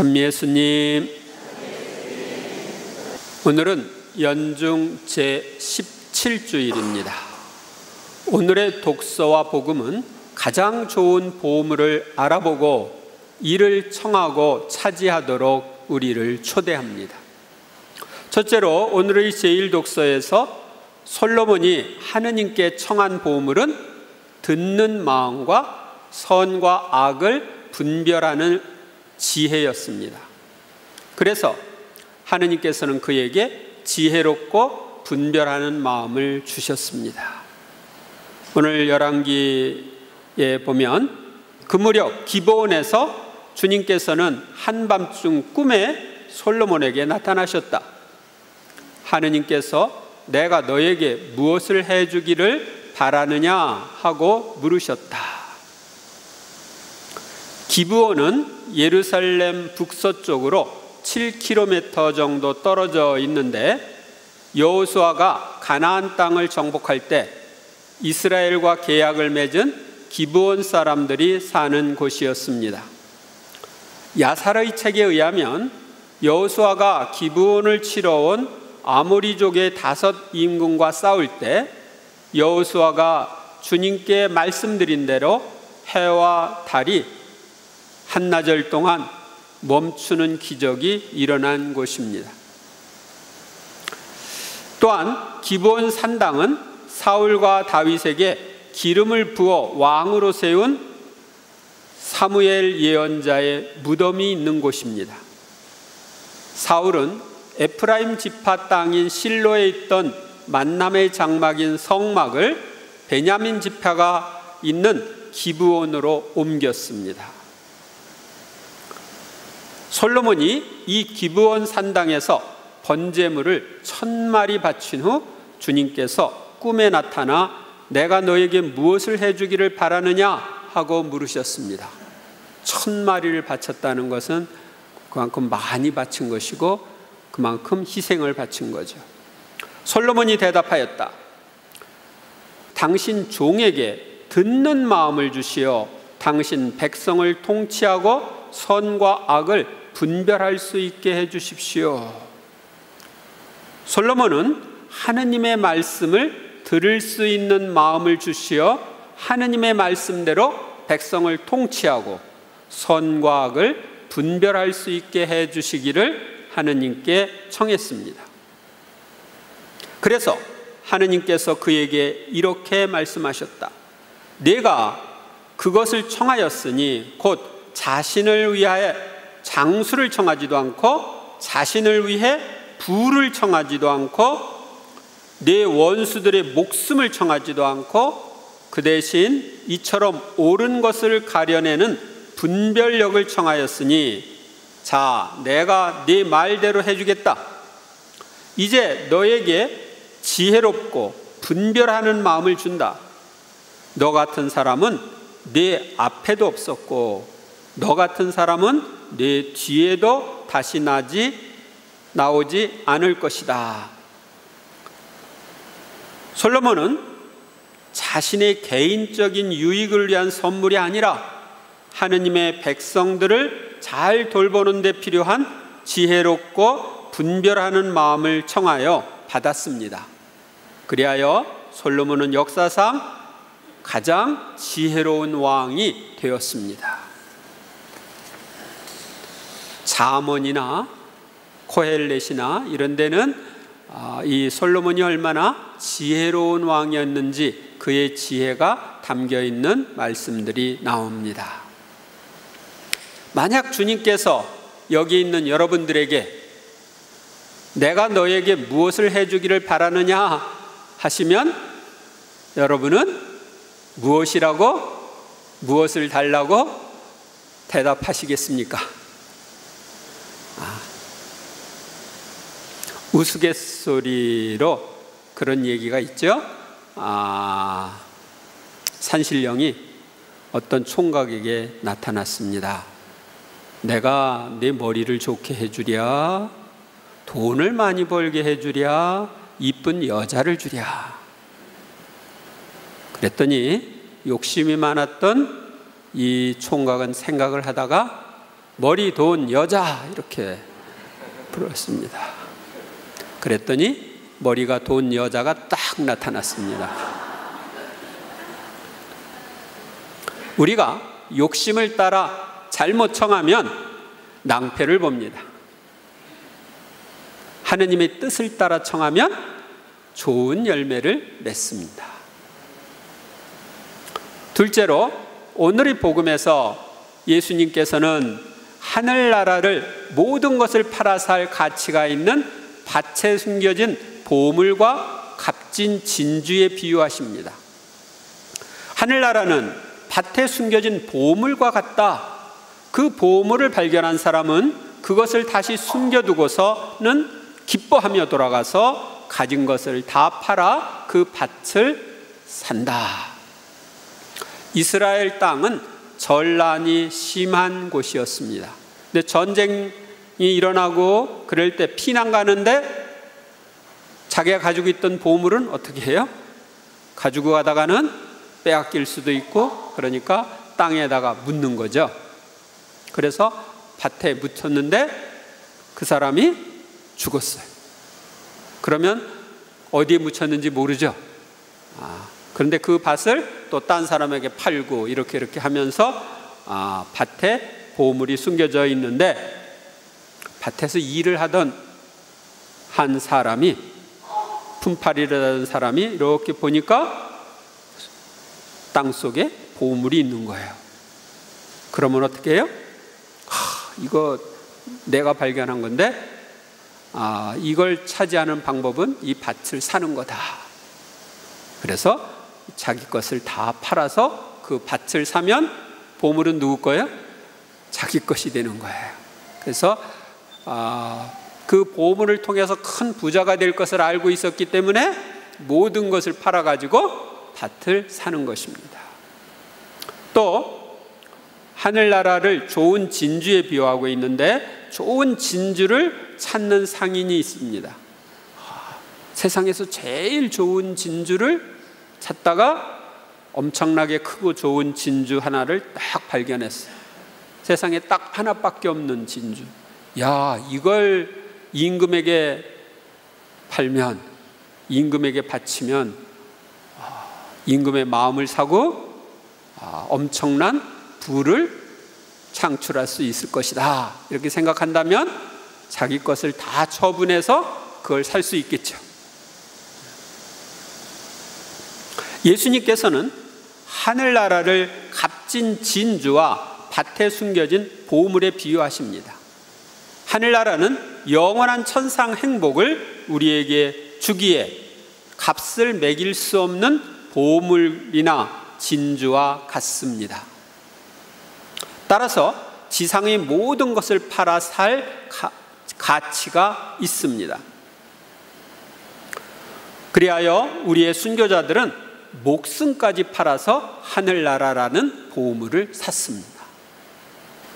찬미 예수님. 오늘은 연중 제17주일입니다. 오늘의 독서와 복음은 가장 좋은 보물을 알아보고 이를 청하고 차지하도록 우리를 초대합니다. 첫째로 오늘의 제1독서에서 솔로몬이 하느님께 청한 보물은 듣는 마음과 선과 악을 분별하는 지혜였습니다. 그래서 하느님께서는 그에게 지혜롭고 분별하는 마음을 주셨습니다. 오늘 열왕기에 보면 그 무렵 기브온에서 주님께서는 한밤중 꿈에 솔로몬에게 나타나셨다. 하느님께서 내가 너에게 무엇을 해주기를 바라느냐 하고 물으셨다. 기브온은 예루살렘 북서쪽으로 7km 정도 떨어져 있는데 여호수아가 가나안 땅을 정복할 때 이스라엘과 계약을 맺은 기브온 사람들이 사는 곳이었습니다. 야살의 책에 의하면 여호수아가 기브온을 치러 온 아모리족의 5 임금과 싸울 때 여호수아가 주님께 말씀드린 대로 해와 달이 한나절 동안 멈추는 기적이 일어난 곳입니다. 또한 기브온 산당은 사울과 다윗에게 기름을 부어 왕으로 세운 사무엘 예언자의 무덤이 있는 곳입니다. 사울은 에프라임 지파 땅인 실로에 있던 만남의 장막인 성막을 베냐민 지파가 있는 기브온으로 옮겼습니다. 솔로몬이 이 기브온 산당에서 번제물을 1000마리 바친 후 주님께서 꿈에 나타나 내가 너에게 무엇을 해주기를 바라느냐 하고 물으셨습니다. 1000마리를 바쳤다는 것은 그만큼 많이 바친 것이고 그만큼 희생을 바친 거죠. 솔로몬이 대답하였다. 당신 종에게 듣는 마음을 주시어 당신 백성을 통치하고 선과 악을 분별할 수 있게 해주십시오. 솔로몬은 하느님의 말씀을 들을 수 있는 마음을 주시어 하느님의 말씀대로 백성을 통치하고 선과 악을 분별할 수 있게 해주시기를 하느님께 청했습니다. 그래서 하느님께서 그에게 이렇게 말씀하셨다. 네가 그것을 청하였으니 곧 자신을 위하여 장수를 청하지도 않고 자신을 위해 부를 청하지도 않고 내 원수들의 목숨을 청하지도 않고 그 대신 이처럼 옳은 것을 가려내는 분별력을 청하였으니 자, 내가 네 말대로 해주겠다. 이제 너에게 지혜롭고 분별하는 마음을 준다. 너 같은 사람은 네 앞에도 없었고 너 같은 사람은 네 뒤에도 다시 나오지 않을 것이다. 솔로몬은 자신의 개인적인 유익을 위한 선물이 아니라 하느님의 백성들을 잘 돌보는 데 필요한 지혜롭고 분별하는 마음을 청하여 받았습니다. 그리하여 솔로몬은 역사상 가장 지혜로운 왕이 되었습니다. 잠언이나 코헬렛이나 이런 데는 이 솔로몬이 얼마나 지혜로운 왕이었는지 그의 지혜가 담겨있는 말씀들이 나옵니다. 만약 주님께서 여기 있는 여러분들에게 내가 너에게 무엇을 해주기를 바라느냐 하시면 여러분은 무엇을 달라고 대답하시겠습니까? 우스갯소리로 그런 얘기가 있죠. 산신령이 어떤 총각에게 나타났습니다. 내가 내 머리를 좋게 해주랴, 돈을 많이 벌게 해주랴, 이쁜 여자를 주랴. 그랬더니 욕심이 많았던 이 총각은 생각을 하다가 머리 돈 여자 이렇게 불렀습니다. 그랬더니 머리가 돈 여자가 딱 나타났습니다. 우리가 욕심을 따라 잘못 청하면 낭패를 봅니다. 하느님의 뜻을 따라 청하면 좋은 열매를 맺습니다. 둘째로, 오늘의 복음에서 예수님께서는 하늘나라를 모든 것을 팔아 살 가치가 있는 밭에 숨겨진 보물과 값진 진주에 비유하십니다. 하늘나라는 밭에 숨겨진 보물과 같다. 그 보물을 발견한 사람은 그것을 다시 숨겨두고서는 기뻐하며 돌아가서 가진 것을 다 팔아 그 밭을 산다. 이스라엘 땅은 전란이 심한 곳이었습니다. 근데 전쟁이 일어나고 그럴 때 피난 가는데 자기가 가지고 있던 보물은 어떻게 해요? 가지고 가다가는 빼앗길 수도 있고, 그러니까 땅에다가 묻는 거죠. 그래서 밭에 묻혔는데 그 사람이 죽었어요. 그러면 어디에 묻혔는지 모르죠. 그런데 그 밭을 또 딴 사람에게 팔고 이렇게 하면서 밭에 보물이 숨겨져 있는데, 밭에서 일을 하던 한 사람이, 품팔이를 하던 사람이 이렇게 보니까 땅 속에 보물이 있는 거예요. 그러면 어떻게 해요? 이거 내가 발견한 건데 이걸 차지하는 방법은 이 밭을 사는 거다. 그래서 자기 것을 다 팔아서 그 밭을 사면 보물은 누구 거예요? 자기 것이 되는 거예요. 그래서 그 보물을 통해서 큰 부자가 될 것을 알고 있었기 때문에 모든 것을 팔아가지고 밭을 사는 것입니다. 또 하늘나라를 좋은 진주에 비유하고 있는데, 좋은 진주를 찾는 상인이 있습니다. 세상에서 제일 좋은 진주를 찾다가 엄청나게 크고 좋은 진주 하나를 딱 발견했어요. 세상에 딱 하나밖에 없는 진주. 야, 이걸 임금에게 팔면, 임금에게 바치면 임금의 마음을 사고 엄청난 부를 창출할 수 있을 것이다. 이렇게 생각한다면 자기 것을 다 처분해서 그걸 살 수 있겠죠. 예수님께서는 하늘나라를 값진 진주와 밭에 숨겨진 보물에 비유하십니다. 하늘나라는 영원한 천상 행복을 우리에게 주기에 값을 매길 수 없는 보물이나 진주와 같습니다. 따라서 지상의 모든 것을 팔아 살 가치가 있습니다. 그리하여 우리의 순교자들은 목숨까지 팔아서 하늘나라라는 보물을 샀습니다.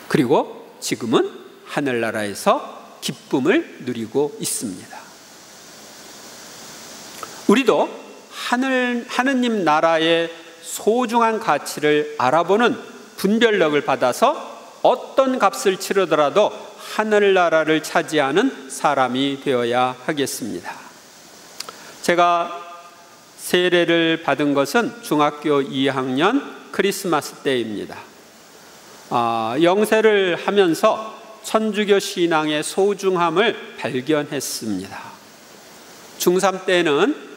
그리고 지금은 하늘나라에서 기쁨을 누리고 있습니다. 우리도 하느님 나라의 소중한 가치를 알아보는 분별력을 받아서 어떤 값을 치르더라도 하늘나라를 차지하는 사람이 되어야 하겠습니다. 제가 세례를 받은 것은 중학교 2학년 크리스마스 때입니다. 영세를 하면서 천주교 신앙의 소중함을 발견했습니다. 중3 때는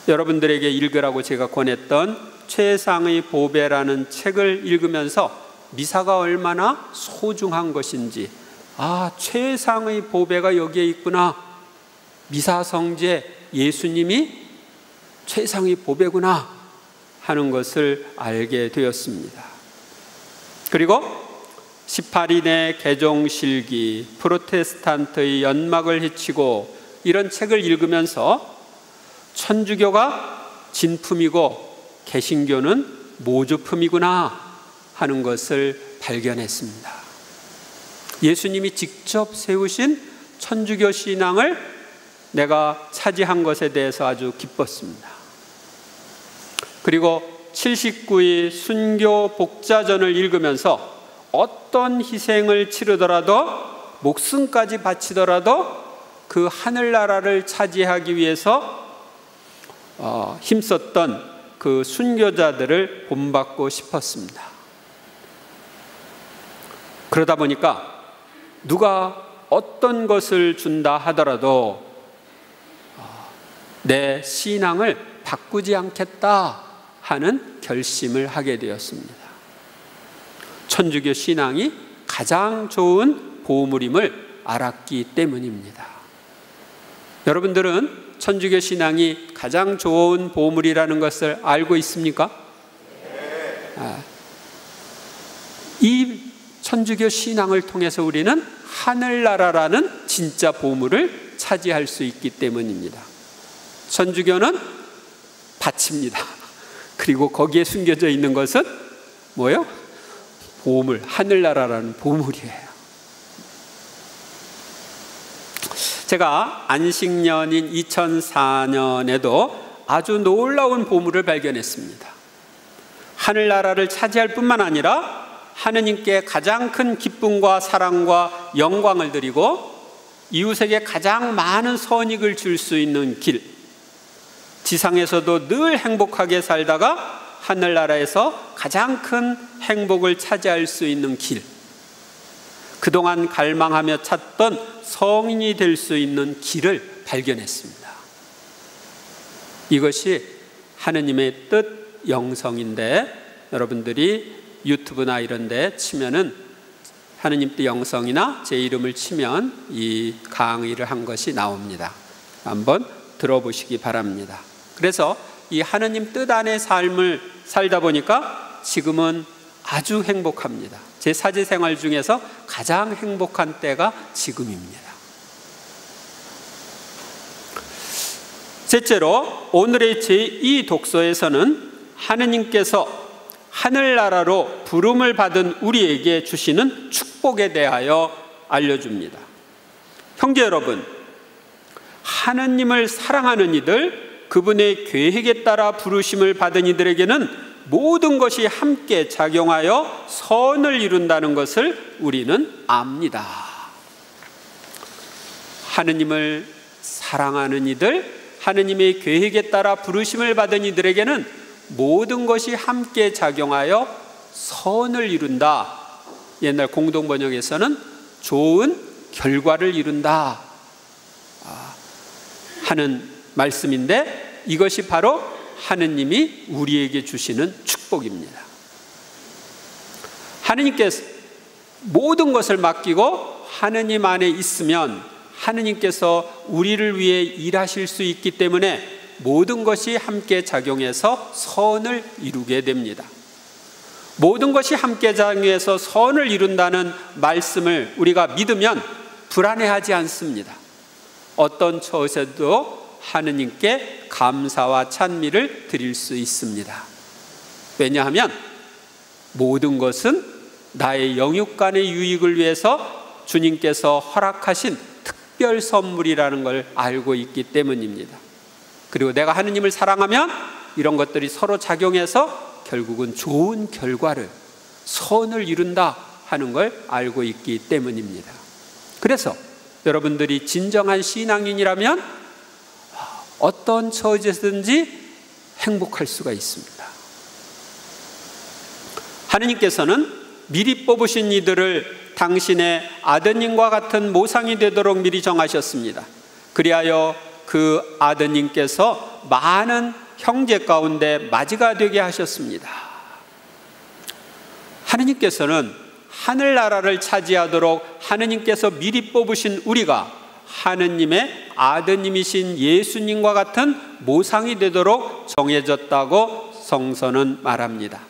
여러분들에게 읽으라고 제가 권했던 최상의 보배라는 책을 읽으면서 미사가 얼마나 소중한 것인지, 최상의 보배가 여기에 있구나, 미사 성제 예수님이 최상의 보배구나 하는 것을 알게 되었습니다. 그리고 18인의 개종실기, 프로테스탄트의 연막을 헤치고 이런 책을 읽으면서 천주교가 진품이고 개신교는 모조품이구나 하는 것을 발견했습니다. 예수님이 직접 세우신 천주교 신앙을 내가 차지한 것에 대해서 아주 기뻤습니다. 그리고 79의 순교 복자전을 읽으면서 어떤 희생을 치르더라도, 목숨까지 바치더라도 그 하늘나라를 차지하기 위해서 힘썼던 그 순교자들을 본받고 싶었습니다. 그러다 보니까 누가 어떤 것을 준다 하더라도 내 신앙을 바꾸지 않겠다 하는 결심을 하게 되었습니다. 천주교 신앙이 가장 좋은 보물임을 알았기 때문입니다. 여러분들은 천주교 신앙이 가장 좋은 보물이라는 것을 알고 있습니까? 이 천주교 신앙을 통해서 우리는 하늘나라라는 진짜 보물을 차지할 수 있기 때문입니다. 천주교는 바칩니다. 그리고 거기에 숨겨져 있는 것은 뭐예요? 보물, 하늘나라라는 보물이에요. 제가 안식년인 2004년에도 아주 놀라운 보물을 발견했습니다. 하늘나라를 차지할 뿐만 아니라 하느님께 가장 큰 기쁨과 사랑과 영광을 드리고 이웃에게 가장 많은 선익을 줄 수 있는 길, 지상에서도 늘 행복하게 살다가 하늘나라에서 가장 큰 행복을 차지할 수 있는 길, 그동안 갈망하며 찾던 성인이 될 수 있는 길을 발견했습니다. 이것이 하느님의 뜻 영성인데, 여러분들이 유튜브나 이런 데 치면은 하느님 뜻 영성이나 제 이름을 치면 이 강의를 한 것이 나옵니다. 한번 들어보시기 바랍니다. 그래서 이 하느님 뜻 안의 삶을 살다 보니까 지금은 아주 행복합니다. 제 사제생활 중에서 가장 행복한 때가 지금입니다. 셋째로, 오늘의 제2 독서에서는 하느님께서 하늘나라로 부름을 받은 우리에게 주시는 축복에 대하여 알려줍니다. 형제 여러분, 하느님을 사랑하는 이들, 그분의 계획에 따라 부르심을 받은 이들에게는 모든 것이 함께 작용하여 선을 이룬다는 것을 우리는 압니다. 하느님을 사랑하는 이들, 하느님의 계획에 따라 부르심을 받은 이들에게는 모든 것이 함께 작용하여 선을 이룬다. 옛날 공동번역에서는 좋은 결과를 이룬다 하는 말씀인데, 이것이 바로 하느님이 우리에게 주시는 축복입니다. 하느님께서 모든 것을 맡기고 하느님 안에 있으면 하느님께서 우리를 위해 일하실 수 있기 때문에 모든 것이 함께 작용해서 선을 이루게 됩니다. 모든 것이 함께 작용해서 선을 이룬다는 말씀을 우리가 믿으면 불안해하지 않습니다. 어떤 처에도 하느님께 감사와 찬미를 드릴 수 있습니다. 왜냐하면 모든 것은 나의 영육간의 유익을 위해서 주님께서 허락하신 특별 선물이라는 걸 알고 있기 때문입니다. 그리고 내가 하느님을 사랑하면 이런 것들이 서로 작용해서 결국은 좋은 결과를, 선을 이룬다 하는 걸 알고 있기 때문입니다. 그래서 여러분들이 진정한 신앙인이라면 어떤 처지에서든지 행복할 수가 있습니다. 하느님께서는 미리 뽑으신 이들을 당신의 아드님과 같은 모상이 되도록 미리 정하셨습니다. 그리하여 그 아드님께서 많은 형제 가운데 맞이가 되게 하셨습니다. 하느님께서는 하늘나라를 차지하도록 하느님께서 미리 뽑으신 우리가 하느님의 아드님이신 예수님과 같은 모상이 되도록 정해졌다고 성서는 말합니다.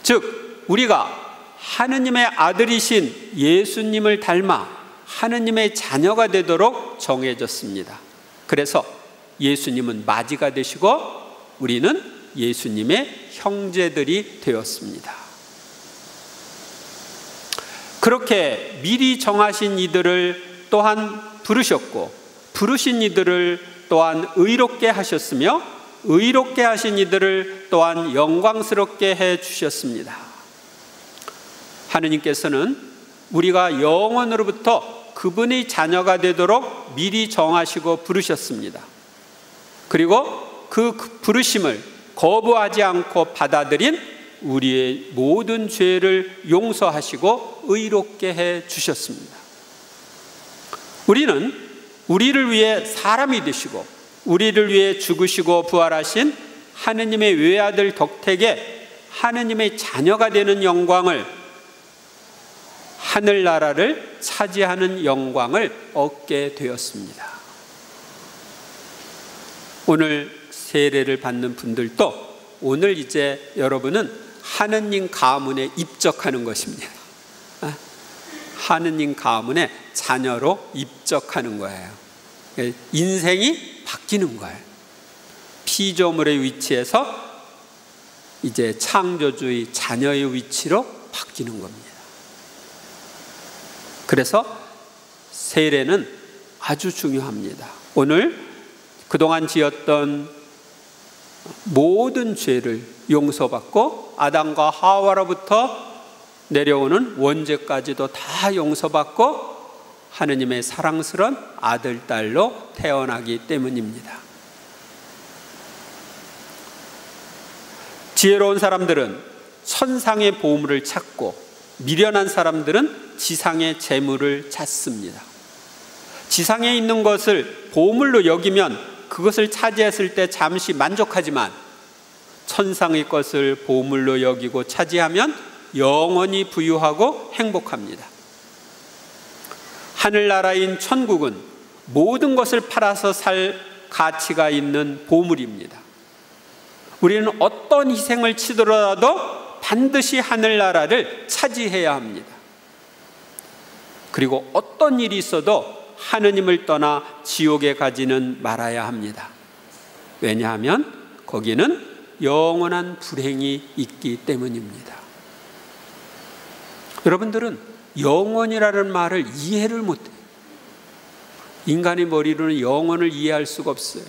즉, 우리가 하느님의 아들이신 예수님을 닮아 하느님의 자녀가 되도록 정해졌습니다. 그래서 예수님은 맞이가 되시고 우리는 예수님의 형제들이 되었습니다. 그렇게 미리 정하신 이들을 또한 부르셨고, 부르신 이들을 또한 의롭게 하셨으며, 의롭게 하신 이들을 또한 영광스럽게 해 주셨습니다. 하느님께서는 우리가 영원으로부터 그분의 자녀가 되도록 미리 정하시고 부르셨습니다. 그리고 그 부르심을 거부하지 않고 받아들인 우리의 모든 죄를 용서하시고 의롭게 해 주셨습니다. 우리는 우리를 위해 사람이 되시고 우리를 위해 죽으시고 부활하신 하느님의 외아들 덕택에 하느님의 자녀가 되는 영광을, 하늘나라를 차지하는 영광을 얻게 되었습니다. 오늘 세례를 받는 분들도 오늘 이제 여러분은 하느님 가문에 입적하는 것입니다. 하느님 가문의 자녀로 입적하는 거예요. 인생이 바뀌는 거예요. 피조물의 위치에서 이제 창조주의 자녀의 위치로 바뀌는 겁니다. 그래서 세례는 아주 중요합니다. 오늘 그동안 지었던 모든 죄를 용서받고 아담과 하와로부터 내려오는 원죄까지도 다 용서받고 하느님의 사랑스러운 아들, 딸로 태어나기 때문입니다. 지혜로운 사람들은 천상의 보물을 찾고 미련한 사람들은 지상의 재물을 찾습니다. 지상에 있는 것을 보물로 여기면 그것을 차지했을 때 잠시 만족하지만 천상의 것을 보물로 여기고 차지하면 영원히 부유하고 행복합니다. 하늘나라인 천국은 모든 것을 팔아서 살 가치가 있는 보물입니다. 우리는 어떤 희생을 치더라도 반드시 하늘나라를 차지해야 합니다. 그리고 어떤 일이 있어도 하느님을 떠나 지옥에 가지는 말아야 합니다. 왜냐하면 거기는 영원한 불행이 있기 때문입니다. 여러분들은 영원이라는 말을 이해를 못해요. 인간의 머리로는 영원을 이해할 수가 없어요.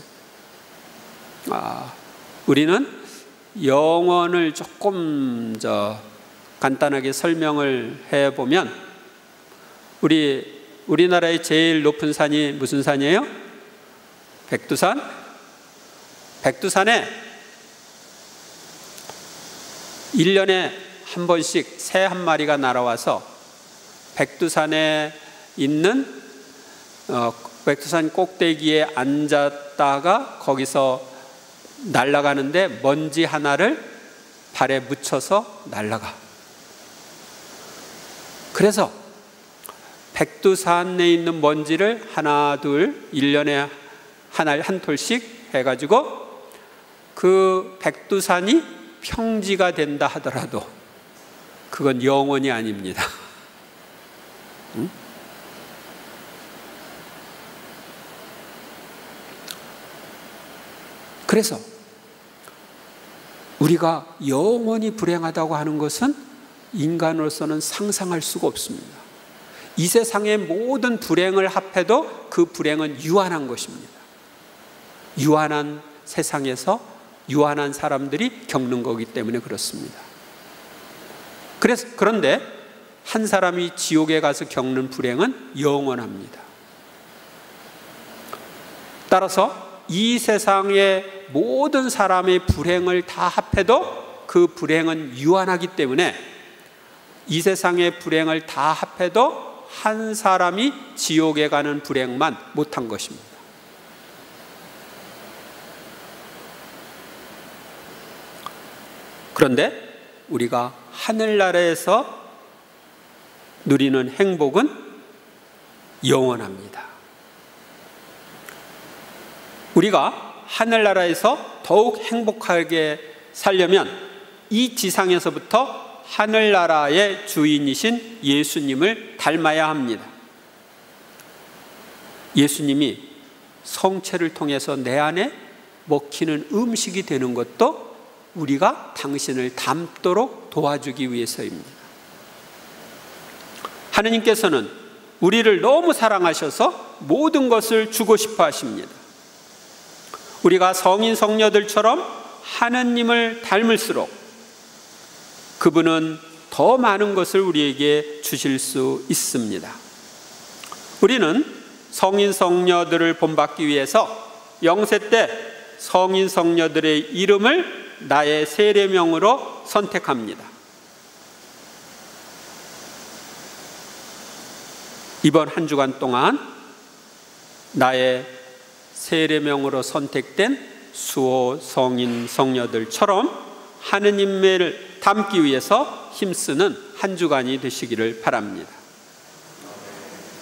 우리는 영원을 조금 간단하게 설명을 해보면 우리나라의 제일 높은 산이 무슨 산이에요? 백두산? 백두산에 1년에 한 번씩 새 한 마리가 날아와서 백두산에 있는 백두산 꼭대기에 앉았다가 거기서 날아가는데 먼지 하나를 발에 묻혀서 날아가. 그래서 백두산에 있는 먼지를 하나 둘 1년에 한 톨씩 해가지고 그 백두산이 평지가 된다 하더라도 그건 영원이 아닙니다. 응? 그래서 우리가 영원히 불행하다고 하는 것은 인간으로서는 상상할 수가 없습니다. 이 세상의 모든 불행을 합해도 그 불행은 유한한 것입니다. 유한한 세상에서 유한한 사람들이 겪는 거기 때문에 그렇습니다. 그런데 한 사람이 지옥에 가서 겪는 불행은 영원합니다. 따라서 이 세상의 모든 사람의 불행을 다 합해도 그 불행은 유한하기 때문에 이 세상의 불행을 다 합해도 한 사람이 지옥에 가는 불행만 못한 것입니다. 그런데 우리가 하늘나라에서 누리는 행복은 영원합니다. 우리가 하늘나라에서 더욱 행복하게 살려면 이 지상에서부터 하늘나라의 주인이신 예수님을 닮아야 합니다. 예수님이 성체를 통해서 내 안에 먹히는 음식이 되는 것도 우리가 당신을 닮도록 도와주기 위해서입니다. 하느님께서는 우리를 너무 사랑하셔서 모든 것을 주고 싶어 하십니다. 우리가 성인 성녀들처럼 하느님을 닮을수록 그분은 더 많은 것을 우리에게 주실 수 있습니다. 우리는 성인 성녀들을 본받기 위해서 영세 때 성인 성녀들의 이름을 나의 세례명으로 선택합니다. 이번 한 주간 동안 나의 세례명으로 선택된 수호 성인 성녀들처럼 하느님을 닮기 위해서 힘쓰는 한 주간이 되시기를 바랍니다.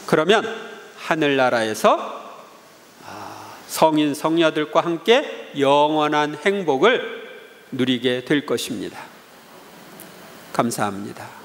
그러면 하늘나라에서 성인 성녀들과 함께 영원한 행복을 누리게 될 것입니다. 감사합니다.